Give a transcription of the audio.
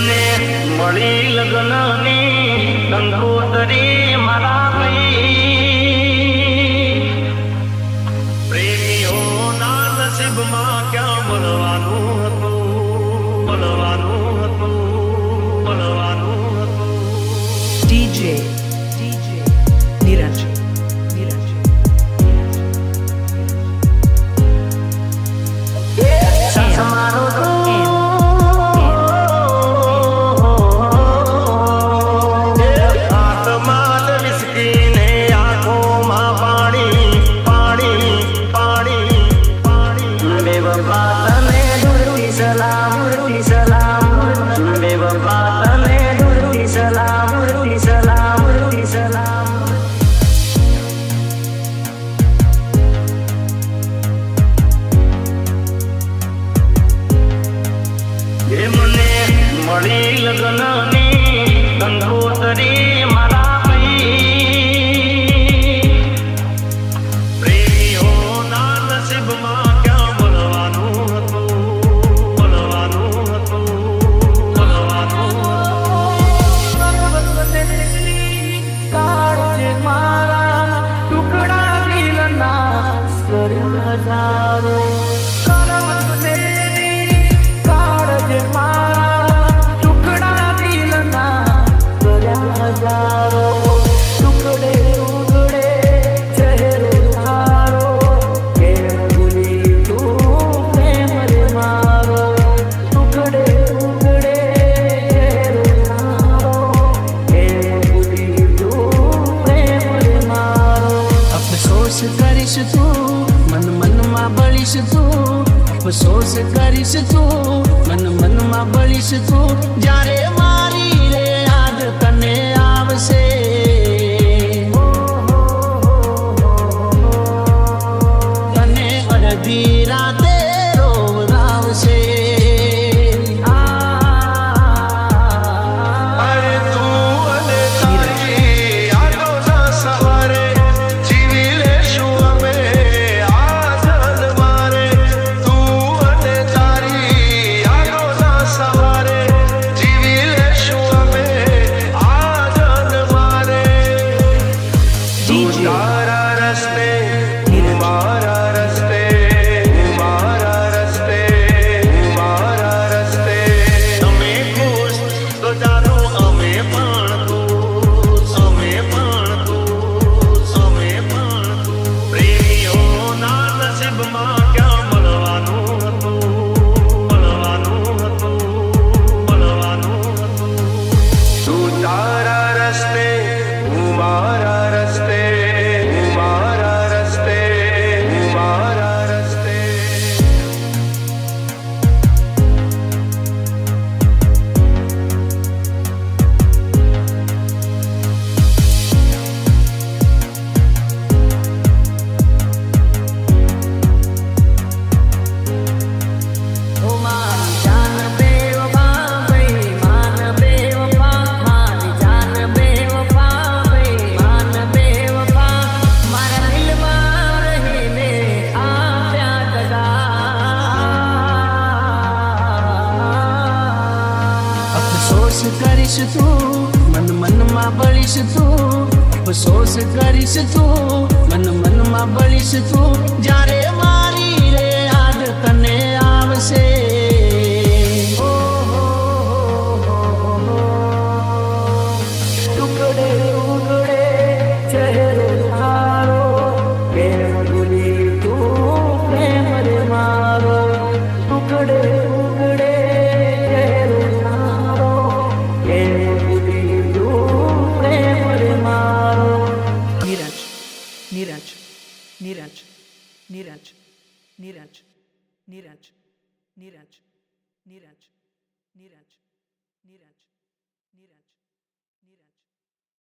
મને મળી લગ્નની કંકોતરી મારા ભાઈ પ્રેમીઓના નસીબમાં ક્યાં મળવાનું હતું DJ નીરજ તમારો તો આત્માત વિસકીને આંખોમાં પાણી બેવફા તને દૂરથી સલામ બેવફા તને દૂરથી સલામ એ મને મળી લગ્નની કંકોતરી મારા ભાઈ પ્રેમીઓના નસીબમાં ક્યાં મળવાનું કાળજે મારા ટુકડા દિલના સ્વર હજારો કાળજે મારા ટુકડા દિલના સ્વર હજારો ટુકડે ટુકડે ચહેરો તારો કેમ ભૂલી તું પ્રેમ રે મારો ટુકડે ટુકડે ચહેરો તારો કેમ ભૂલી તું પ્રેમ રે મારો અફસોસ કરીશ તું મનમાં બળીશ તું અફસોસ કરીશ તું મનમાં બળીશ તું જ્યારે મારી રે યાદ તને આવશે તને અડધી રાતે રોવરાવશે અરે તું અને તારી યાદોના સહારે જીવી લેશું અમે આ જન્મારે તું અને તારી યાદોના સહારે જીવી લેશું અમે આ જન્મારે તું તારા રસ્તે હું મારા રસ્તે તમે ખુશ તો ચાલો અમે પણ ખુશ પ્રેમીઓના નસીબમાં ક્યાં મળવાનું હતું તું તારા રસ્તે હું મારા રસ્તે ઓ મારી જાન બેવફા ભઈ માન બેવફા મારી જાન બેવફા ભઈ માન બેવફા મારા દિલમાં રહીને આપ્યા દગા અફસોસ કરીશ તું મનમાં બળીશ તું અફસોસ કરીશ તું મનમાં બળીશ તું જ્યારે મારી રે યાદ તને આવશે ટુકડે ટુકડે ચહેરો તારો કેમ ભૂલી તું પ્રેમ રે મારો ટુકડે ટુકડે ચહેરો તારો કેમ ભૂલી તું પ્રેમ રે મારો નીરજ નીરજ નીરજ નીરજ નીરજ નીરજ નીરજ નીરજ નીરજ નીરજ